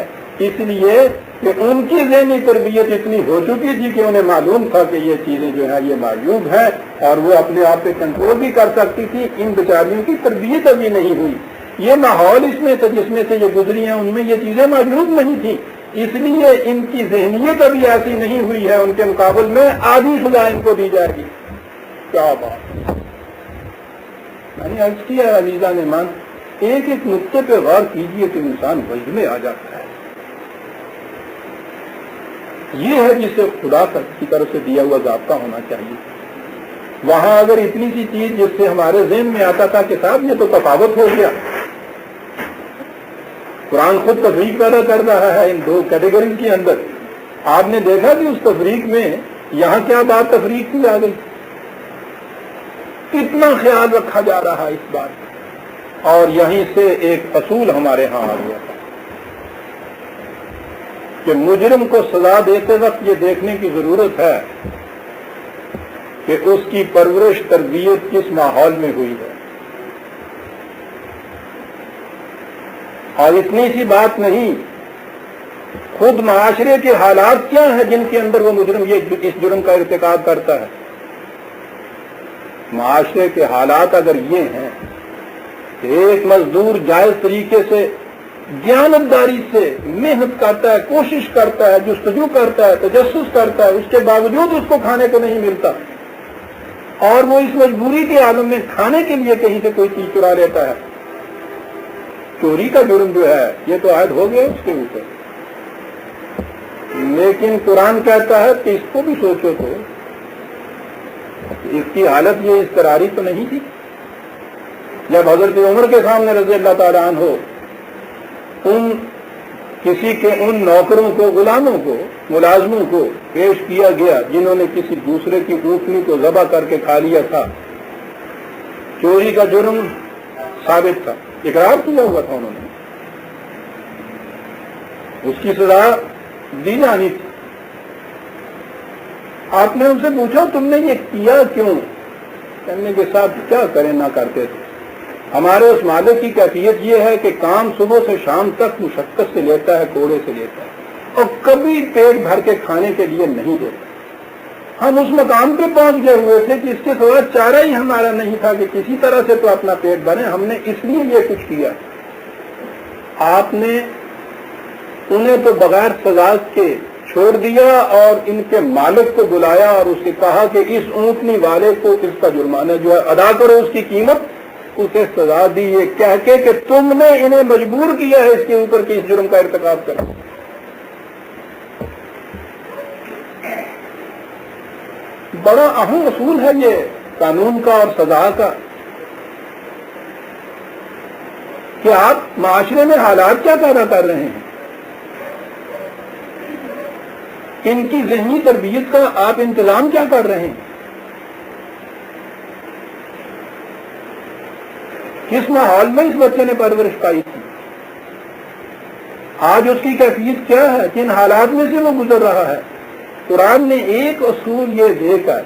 اس لیے کہ ان کی ذہنی تربیت اتنی ہو چکی تھی کہ انہیں معلوم تھا کہ یہ چیزیں جو ہیں یہ معیوب ہیں اور وہ اپنے آپ پہ کنٹرول بھی کر سکتی تھی۔ ان بیچاریوں کی تربیت ابھی نہیں ہوئی، یہ ماحول اس میں تھا جس میں سے یہ گزری ہیں، ان میں یہ چیزیں معیوب نہیں تھیں، اس لیے ان کی ذہنیت ابھی ایسی نہیں ہوئی ہے، ان کے مقابل میں آدھی سزا ان کو دی جائے گی۔ کیا بات! میں نے عرض کیا عزیزان ایمان، ایک ایک نقطے پہ غور کیجئے کہ انسان وجد میں آ جاتا ہے۔ یہ ہے جسے خدا کی طرف سے دیا ہوا ضابطہ ہونا چاہیے۔ وہاں اگر اتنی سی چیز جس سے ہمارے ذہن میں آتا تھا کہ صاحب یہ تو تفاوت ہو گیا، قرآن خود تفریق پیدا کر رہا ہے ان دو کیٹیگریز کے اندر، آپ نے دیکھا کہ اس تفریق میں یہاں کیا بات تفریق کی آ گئی، کتنا خیال رکھا جا رہا ہے اس بات کا، اور یہیں سے ایک اصول ہمارے ہاں آ گیا تھا کہ مجرم کو سزا دیتے وقت یہ دیکھنے کی ضرورت ہے کہ اس کی پرورش تربیت کس ماحول میں ہوئی ہے۔ اور اتنی سی بات نہیں، خود معاشرے کے حالات کیا ہیں جن کے اندر وہ مجرم اس جرم کا ارتکاب کرتا ہے۔ معاشرے کے حالات اگر یہ ہیں کہ ایک مزدور جائز طریقے سے دیانتداری سے محنت کرتا ہے، کوشش کرتا ہے، جستجو کرتا ہے، تجسس کرتا ہے، اس کے باوجود اس کو کھانے کو نہیں ملتا، اور وہ اس مجبوری کے عالم میں کھانے کے لیے کہیں سے کوئی چیز چرا لیتا ہے، چوری کا جرم جو ہے یہ تو عائد ہو گیا اس کے اوپر۔ لیکن قرآن کہتا ہے کہ اس کو بھی سوچو تو اس کی حالت یہ اضطراری تو نہیں تھی جب حضرت عمر کے سامنے رضی اللہ تعالیٰ عنہ کسی کے ان نوکروں کو، غلاموں کو، ملازموں کو پیش کیا گیا جنہوں نے کسی دوسرے کی اونٹنی کو ذبح کر کے کھا لیا تھا، چوری کا جرم ثابت تھا، اقرار کیا ہوا تھا انہوں نے، اس کی سزا دی جانی تھی۔ آپ نے ان سے پوچھا تم نے یہ کیا کیوں؟ کہنے کے ساتھ کیا کریں، نہ کرتے تھے، ہمارے اس مالک کی کیفیت یہ ہے کہ کام صبح سے شام تک مشقت سے لیتا ہے، کوڑے سے لیتا ہے، اور کبھی پیٹ بھر کے کھانے کے لیے نہیں دیتا۔ ہم اس مقام پہ پہنچ گئے ہوئے تھے کہ اس کے سوا چارہ ہی ہمارا نہیں تھا کہ کسی طرح سے تو اپنا پیٹ بھریں، ہم نے اس لیے یہ کچھ کیا۔ آپ نے انہیں تو بغیر سزا کے چھوڑ دیا اور ان کے مالک کو بلایا اور اس سے کہا کہ اس اونٹنی والے کو اس کا جرمانہ جو ہے ادا کرو، اس کی قیمت، اسے سزا دی، یہ کہہ کے کہ تم نے انہیں مجبور کیا ہے اس کے اوپر کہ اس جرم کا ارتکاب کرو۔ بڑا اہم اصول ہے یہ قانون کا اور سزا کا کہ آپ معاشرے میں حالات کیا پیدا کر رہے ہیں۔ ان کی ذہنی تربیت کا آپ انتظام کیا کر رہے ہیں؟ کس ماحول میں اس بچے نے پرورش پائی تھی؟ آج اس کی کیفیت کیا ہے؟ کن حالات میں سے وہ گزر رہا ہے؟ قرآن نے ایک اصول یہ دے کر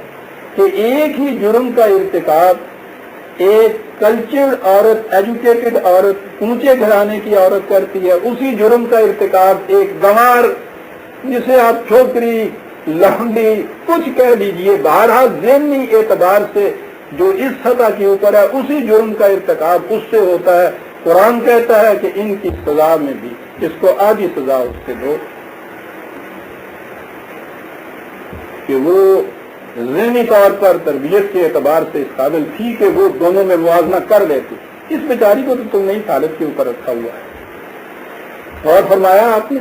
کہ ایک ہی جرم کا ارتکاب ایک کلچرڈ عورت، ایجوکیٹڈ عورت، اونچے گھرانے کی عورت کرتی ہے، اسی جرم کا ارتکاب ایک گنوار، جسے آپ چھوکری، لونڈی کچھ کہہ لیجئے، بہرحال ذہنی اعتبار سے جو اس سطح کے اوپر ہے، اسی جرم کا ارتکاب اس سے ہوتا ہے۔ قرآن کہتا ہے کہ ان کی سزا میں بھی اس کو آدھی سزا اس سے دو، کہ وہ ذہنی طور پر تربیت کے اعتبار سے اس قابل تھی کہ وہ دونوں میں موازنہ کر لیتی۔ اس بیچاری کو تو تم نے اس حالت کے اوپر رکھا ہوا ہے۔ اور فرمایا آپ نے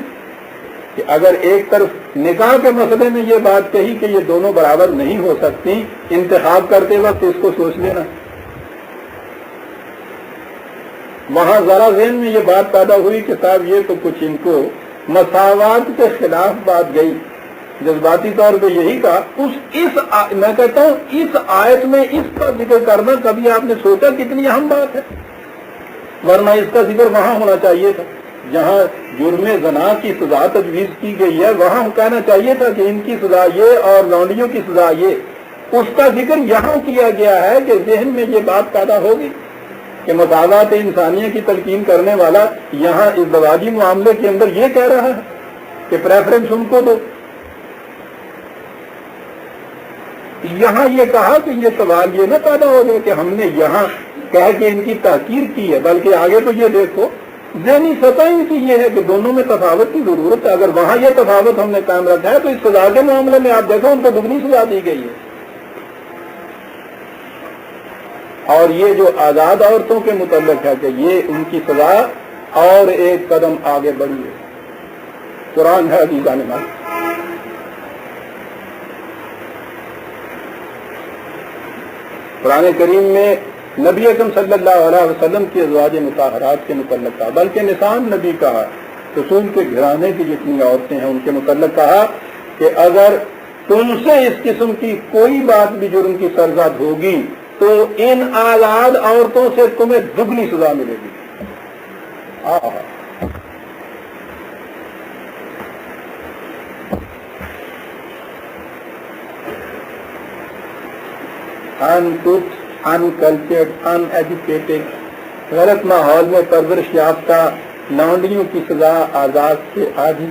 کہ اگر ایک طرف نکاح کے مسئلے میں یہ بات کہی کہ یہ دونوں برابر نہیں ہو سکتی، انتخاب کرتے وقت اس کو سوچ لینا۔ وہاں ذرا ذہن میں یہ بات پیدا ہوئی کہ صاحب یہ تو کچھ ان کو مساوات کے خلاف بات گئی، جذباتی طور پہ یہی کہا۔ میں کہتا ہوں اس آیت میں اس کا ذکر کرنا کبھی آپ نے سوچا کتنی اہم بات ہے؟ ورنہ اس کا ذکر وہاں ہونا چاہیے تھا جہاں جرم زنا کی سزا تجویز کی گئی ہے، وہاں کہنا چاہیے تھا کہ ان کی سزا یہ اور لونڈیوں کی سزا یہ۔ اس کا ذکر یہاں کیا گیا ہے کہ ذہن میں یہ بات پیدا ہوگی کہ مساوات انسانیہ کی تلقین کرنے والا یہاں اس زواجی معاملے کے اندر یہ کہہ رہا ہے کہ پریفرنس ان کو دو۔ یہاں یہ کہا کہ یہ سوال یہ نہ پیدا ہو گیا کہ ہم نے یہاں کہہ کے ان کی تحقیر کی ہے، بلکہ آگے تو یہ دیکھو ذہنی سطح ان کی یہ ہے کہ دونوں میں تفاوت کی ضرورت ہے۔ اگر وہاں یہ تفاوت ہم نے قائم رکھا ہے تو اس سزا کے معاملے میں آپ دیکھو ان کو دگنی سزا دی گئی ہے۔ اور یہ جو آزاد عورتوں کے متعلق ہے کہ یہ ان کی سزا اور ایک قدم آگے بڑھی ہے۔ قرآن ہے عزیزان من، قرآن کریم میں نبی اکرم صلی اللہ علیہ وسلم کی ازواج مطہرات کے متعلق کہا، بلکہ نسان نبی کہا، رسول کے گھرانے کی جتنی عورتیں ہیں ان کے متعلق کہا کہ اگر تم سے اس قسم کی کوئی بات بھی جرم کی سرزد ہوگی تو ان آزاد عورتوں سے تمہیں دگنی سزا ملے گی۔ ان کلچرڈ، ان ایجوکیٹڈ، غلط ماحول میں پرورش یافتہ لونڈیوں کی سزا آزاد سے آدھی،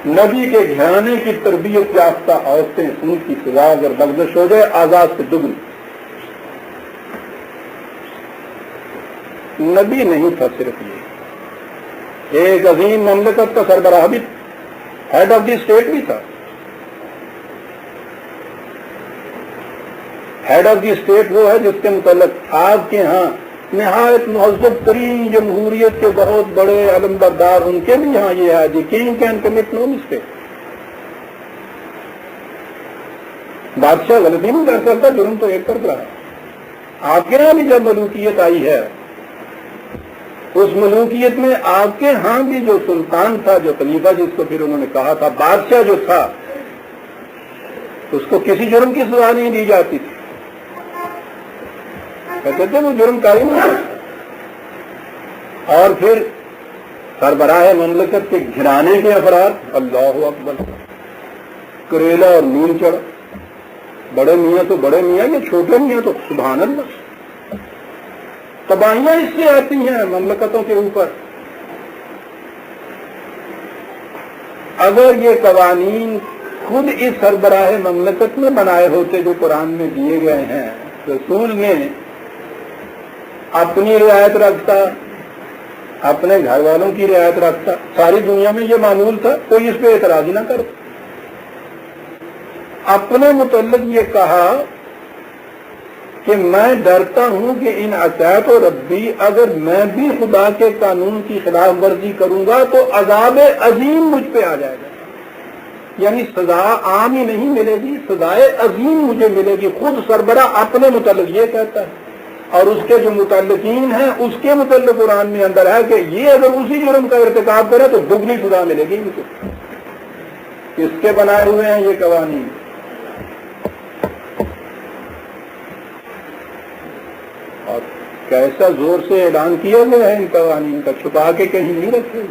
نبی کے گھرانے کی تربیت یافتہ عورتیں ان کی سزا اگر بخشش ہو جائے آزاد سے دگنی۔ نبی نہیں تھا صرف یہ، ایک عظیم مملکت کا سربراہ بھی، ہیڈ آف دی اسٹیٹ بھی تھا۔ ہیڈ آف دی اسٹیٹ وہ ہے جس کے متعلق آپ کے ہاں نہایت مہذب ترین جمہوریت کے بہت بڑے علم بردار ان کے بھی یہاں یہ ہے the king can commit no mistake. بادشاہ غلطی نہیں کر سکتا، جرم تو ایک طرف رہا۔ آپ کے ہاں بھی جب ملوکیت آئی ہے، اس ملوکیت میں آپ کے ہاں بھی جو سلطان تھا، جو خلیفہ جس کو پھر انہوں نے کہا تھا، بادشاہ جو تھا، اس کو کسی جرم کی سزا نہیں دی جاتی تھی، کہتے تھے وہ جرم کاری نہیں ہے۔ اور پھر سربراہ مملکت کے گھرانے کے افراد، اللہ اکبر، کریلا اور نون چڑھ، بڑے میاں تو بڑے میاں، یہ چھوٹے میاں تو سبحان اللہ، تباہیاں اس سے آتی ہیں مملکتوں کے اوپر۔ اگر یہ قوانین خود اس سربراہ مملکت میں بنائے ہوتے جو قرآن میں دیے گئے ہیں، رسول نے اپنی رعایت رکھتا، اپنے گھر والوں کی رعایت رکھتا، ساری دنیا میں یہ معمول تھا، کوئی اس پہ اعتراض ہی نہ کرتا۔ اپنے متعلق یہ کہا کہ میں ڈرتا ہوں کہ ان عصیت و ربی، اگر میں بھی خدا کے قانون کی خلاف ورزی کروں گا تو عذاب عظیم مجھ پہ آ جائے گا، یعنی سزا عام ہی نہیں ملے گی، سزائے عظیم مجھے ملے گی۔ خود سربراہ اپنے متعلق یہ کہتا ہے، اور اس کے جو متعلقین ہیں اس کے متعلق قرآن میں اندر ہے کہ یہ اگر اسی جرم کا ارتکاب کرے تو دگنی سزا ملے گی مجھے۔ کس کے بنائے ہوئے ہیں یہ قوانین؟ اور کیسا زور سے اعلان کیا گیا ہے ان قوانین کا، چھپا کے کہیں نہیں رکھے۔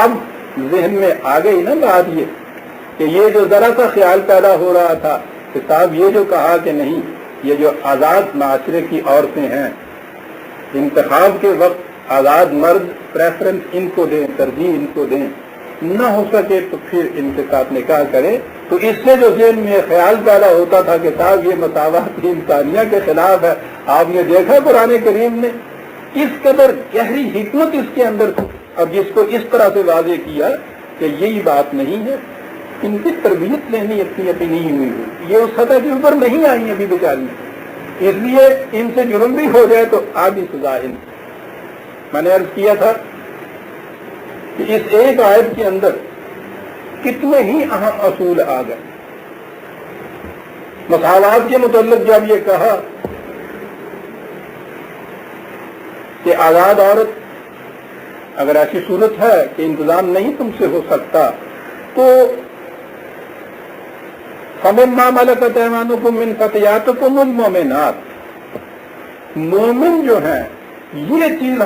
اب ذہن میں آ گئی نا بات یہ کہ یہ جو ذرا سا خیال پیدا ہو رہا تھا کہ صاحب یہ جو کہا کہ نہیں، یہ جو آزاد معاشرے کی عورتیں ہیں انتخاب کے وقت آزاد مرد پریفرنس ان کو دیں، ترجیح ان کو دیں، نہ ہو سکے تو پھر ان کے ساتھ نکاح کرے، تو اس سے جو ذہن میں خیال پیدا ہوتا تھا کہ صاحب یہ مساوات انسانیہ کے خلاف ہے۔ آپ نے دیکھا قرآن کریم نے اس قدر گہری حکمت اس کے اندر تھی، اب جس کو اس طرح سے واضح کیا کہ یہی بات نہیں ہے، ان کی تربیت لینے اپنی نہیں ہوئی، یہ اس سطح کے اوپر نہیں آئی ابھی بیچاری، اس لیے ان سے جرم بھی ہو جائے تو آدھی سزا ان۔ میں نے عرض کیا تھا کہ اس ایک آیت کے اندر کتنے ہی اہم اصول آ گئے۔ مساوات کے متعلق جب یہ کہا کہ آزاد عورت اگر ایسی صورت ہے کہ انتظام نہیں تم سے ہو سکتا تو فَمِمَّا مَلَكَتْ أَيْمَانُكُم مِّن فَتَيَاتِكُمُ الْمُؤْمِنَاتِ، مومن جو ہیں یہ چیز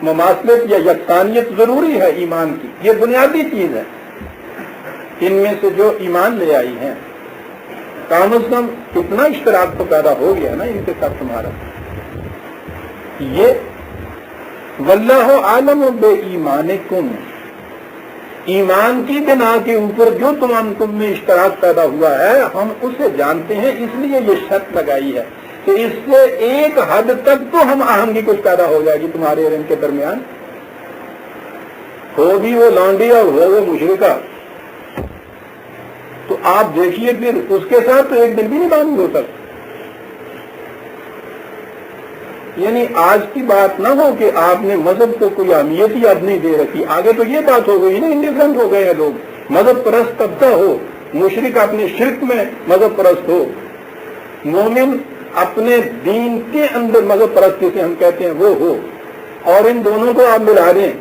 مماثلت یا یکسانیت ضروری ہے ایمان کی، یہ بنیادی چیز ہے۔ ان میں سے جو ایمان لے آئی ہیں کم از کم اتنا اشتراک تو پیدا ہو گیا نا ان کے ساتھ تمہارا۔ یہ واللہ عالم بإیمانکم، ایمان کی بنا کے اوپر جو تم میں اشتراک پیدا ہوا ہے ہم اسے جانتے ہیں، اس لیے یہ شرط لگائی ہے کہ اس سے ایک حد تک تو ہم آہنگی کچھ پیدا ہو جائے گی تمہارے اور ان کے درمیان، ہو بھی وہ لانڈی اور ہو وہ مشرکہ، تو آپ دیکھیے پھر اس کے ساتھ تو ایک دن بھی نہیں باندھ ہو سکتا۔ یعنی آج کی بات نہ ہو کہ آپ نے مذہب کو کوئی اہمیت ہی اب نہیں دے رکھی، آگے تو یہ بات ہو گئی نا، انڈیفرنٹ ہو گئے ہیں لوگ، مذہب پرست طبقہ ہو، مشرک اپنے شرک میں مذہب پرست ہو، مومن اپنے دین کے اندر مذہب پرست جسے ہم کہتے ہیں وہ ہو، اور ان دونوں کو آپ ملا دیں،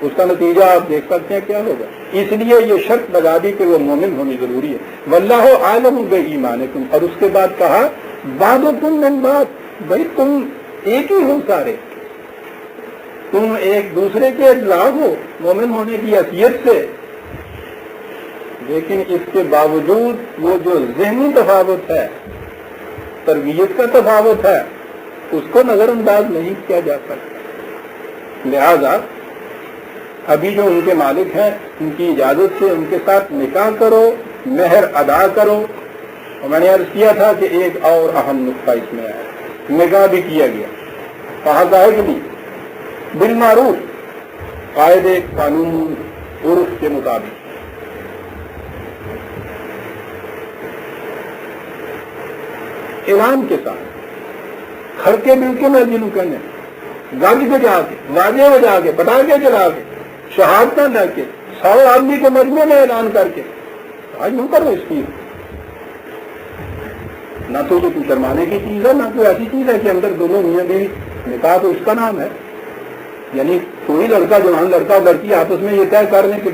اس کا نتیجہ آپ دیکھ سکتے ہیں کیا ہوگا۔ اس لیے یہ شرط لگا دی کہ وہ مومن ہونی ضروری ہے، واللہ عالم بإیمانکم، اور اس کے بعد کہا بعضکم من بعض، بھائی تم ایک ہی ہو سارے، تم ایک دوسرے کے اجزاء ہو مومن ہونے کی حیثیت سے، لیکن اس کے باوجود وہ جو ذہنی تفاوت ہے، تربیت کا تفاوت ہے، اس کو نظر انداز نہیں کیا جا سکتا۔ لہذا ابھی جو ان کے مالک ہیں ان کی اجازت سے ان کے ساتھ نکاح کرو، مہر ادا کرو، اور میں نے عرض کیا تھا کہ ایک اور اہم نقطہ اس میں ہے، نکاح بھی کیا گیا، کہا جائے کہ نہیں بالمعروف، قاعدے قانون عرف کے مطابق۔ اعلان کے ساتھ کھڑکے مل کے میں جنوں کہنے گاڑی پہ جا کے واجے بجا کے پٹاخے چلا کے شہادتیں لے کے 100 آدمی کے مجموعے میں اعلان کر کے آج یوں کرو اس کی، نہ تو کوئی شرمانے کی چیز ہے، نہ کوئی ایسی چیز ہے کہ اندر دونوں میاں بیوی نکاح تو اس کا نام ہے، یعنی کوئی لڑکا جوان لڑکا اور لڑکی آپس میں یہ طے کر لیں کہ